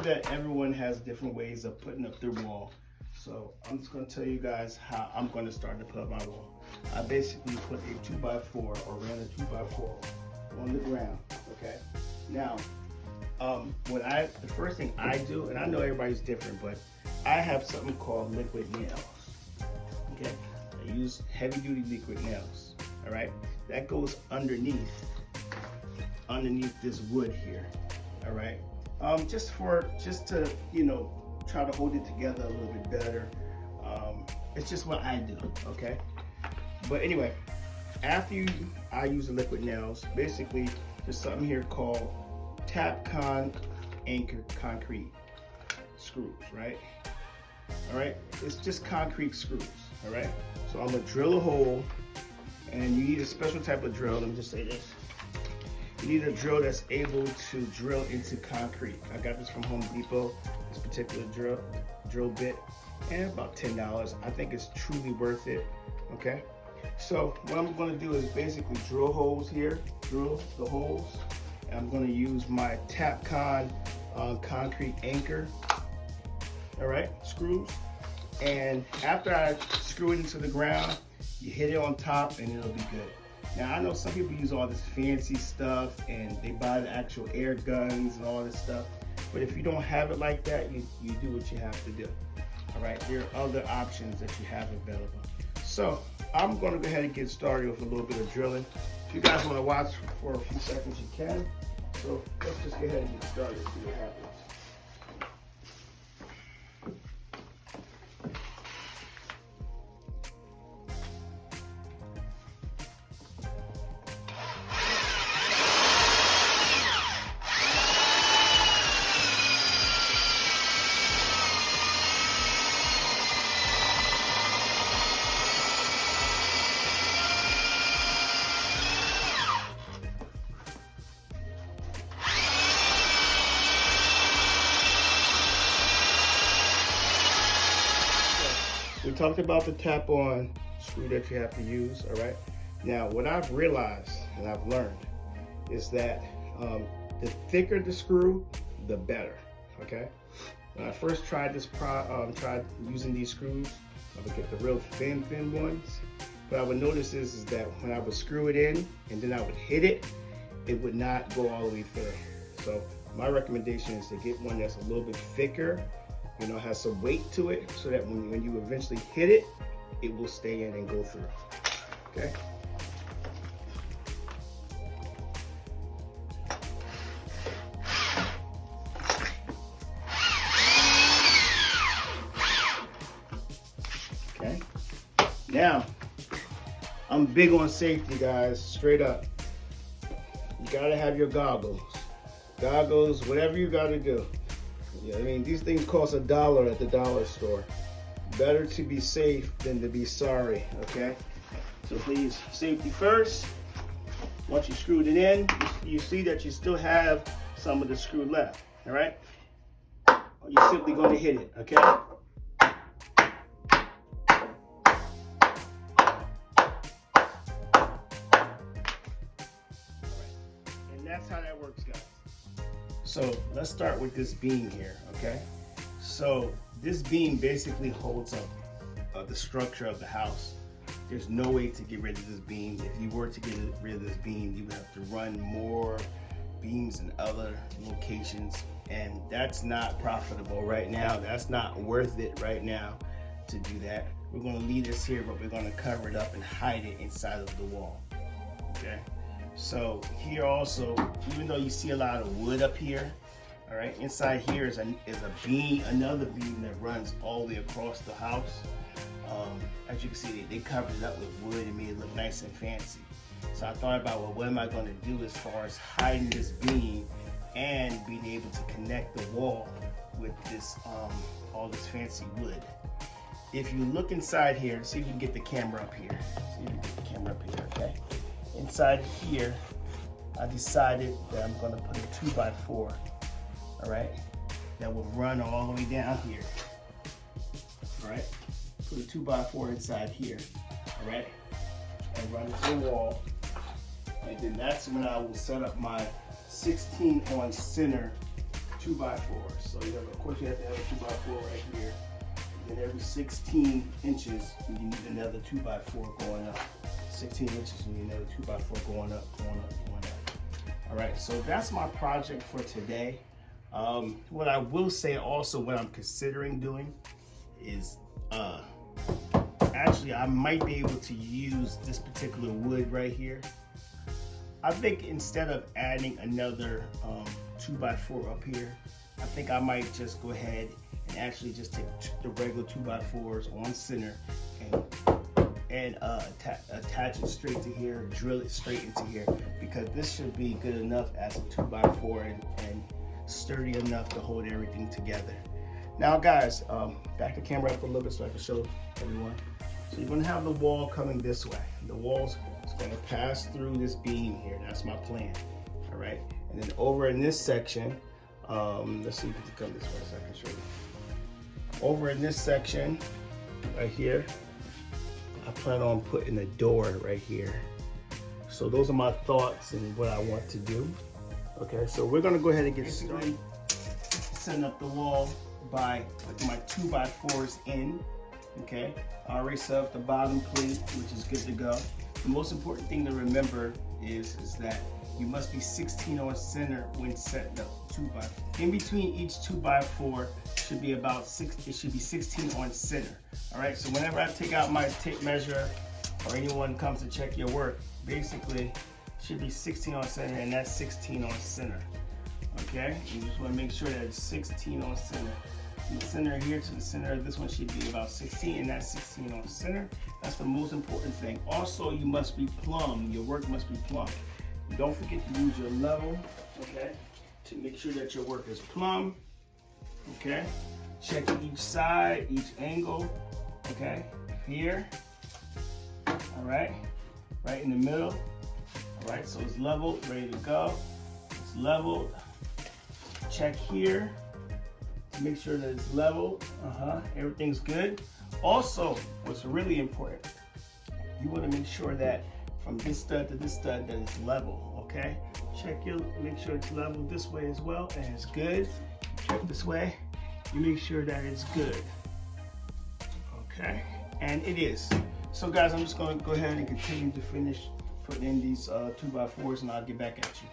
that everyone has different ways of putting up their wall. So I'm just going to tell you guys how I'm going to start to put up my wall. I basically put a 2x4 or ran a 2x4 on the ground. Okay. Now, the first thing I do, and I know everybody's different, but I have something called liquid nails. Okay. I use heavy duty liquid nails. All right. That goes underneath this wood here. All right. Just to, you know, try to hold it together a little bit better. It's just what I do, okay? But anyway, after I use the liquid nails, basically there's something here called Tapcon anchor concrete screws, right? All right, it's just concrete screws, all right? So I'm gonna drill a hole, and you need a special type of drill. Let me just say this. You need a drill that's able to drill into concrete. I got this from Home Depot, this particular drill bit, and about $10. I think it's truly worth it, okay? So what I'm gonna do is basically drill holes here, drill the holes, and I'm gonna use my Tapcon concrete anchor, all right, screws. And after I screw it into the ground, you hit it on top and it'll be good. Now, I know some people use all this fancy stuff and they buy the actual air guns and all this stuff, but if you don't have it like that, you do what you have to do. All right, there are other options that you have available. So I'm gonna go ahead and get started with a little bit of drilling. If you guys wanna watch for a few seconds, you can. So let's just go ahead and get started and see what happens. We talked about the tap-on screw that you have to use, all right? Now, what I've realized and I've learned is that the thicker the screw, the better, okay? When I first tried tried using these screws, I would get the real thin ones. What I would notice is that when I would screw it in and then I would hit it, it would not go all the way through. So my recommendation is to get one that's a little bit thicker, you know, has some weight to it, so that when you eventually hit it, it will stay in and go through, okay? Okay, now, I'm big on safety, guys, straight up. You gotta have your goggles, whatever you gotta do. Yeah, I mean, these things cost $1 at the dollar store. Better to be safe than to be sorry, okay? So please, safety first. Once you screwed it in, you see that you still have some of the screw left, all right? You're simply going to hit it, okay? And that's how that works, guys. So let's start with this beam here, okay? So this beam basically holds up the structure of the house. There's no way to get rid of this beam. If you were to get rid of this beam, you would have to run more beams in other locations, and that's not profitable right now. That's not worth it right now to do that. We're gonna leave this here, but we're gonna cover it up and hide it inside of the wall, okay? So here also, even though you see a lot of wood up here, all right, inside here is a beam, another beam that runs all the way across the house. As you can see, they covered it up with wood and made it look nice and fancy. So I thought about, well, what am I going to do as far as hiding this beam and being able to connect the wall with this all this fancy wood. If you look inside here, see if you can get the camera up here. See if you can get the camera up here, okay? Inside here, I decided that I'm gonna put a 2x4, all right? That will run all the way down here, all right? Put a 2x4 inside here, all right? And run it to the wall. And then that's when I will set up my 16 on center 2x4. So you have, of course, you have to have a 2x4 right here. And then every 16 inches, you need another 2x4 going up. 16 inches, you need another 2x4 going up, going up, going up. All right, so that's my project for today. What I will say also, what I'm considering doing is, actually, I might be able to use this particular wood right here. I think instead of adding another 2x4 up here, I think I might just go ahead and actually just take the regular 2x4s on center and attach it straight to here, drill it straight into here, because this should be good enough as a 2x4 and sturdy enough to hold everything together. Now guys, back the camera up a little bit so I can show everyone. So you're gonna have the wall coming this way. The wall's gonna pass through this beam here. That's my plan. All right. And then over in this section, let's see if we can come this way so I can show you. Over in this section, right here, I plan on putting a door right here. So those are my thoughts and what I want to do. Okay, so we're gonna go ahead and get started. Setting up the wall by putting my 2x4s in. Okay, I already set up the bottom plate, which is good to go. The most important thing to remember is that you must be 16 on center when setting up 2x4. In between each 2x4 should be about 6. It should be 16 on center. All right. So whenever I take out my tape measure, or anyone comes to check your work, basically it should be 16 on center, and that's 16 on center. Okay. You just want to make sure that it's 16 on center. From the center here to the center of this one should be about 16, and that's 16 on center. That's the most important thing. Also, you must be plumb. Your work must be plumb. Don't forget to use your level, okay, to make sure that your work is plumb, okay. Check each side, each angle, okay, here, all right in the middle, all right, so it's leveled, ready to go, it's leveled. Check here to make sure that it's leveled, everything's good. Also, what's really important, you want to make sure that from this stud to this stud that it's level, okay? Make sure it's level this way as well, and it's good. Check this way, you make sure that it's good, okay? And it is. So guys, I'm just gonna go ahead and continue to finish putting in these 2x4s, and I'll get back at you.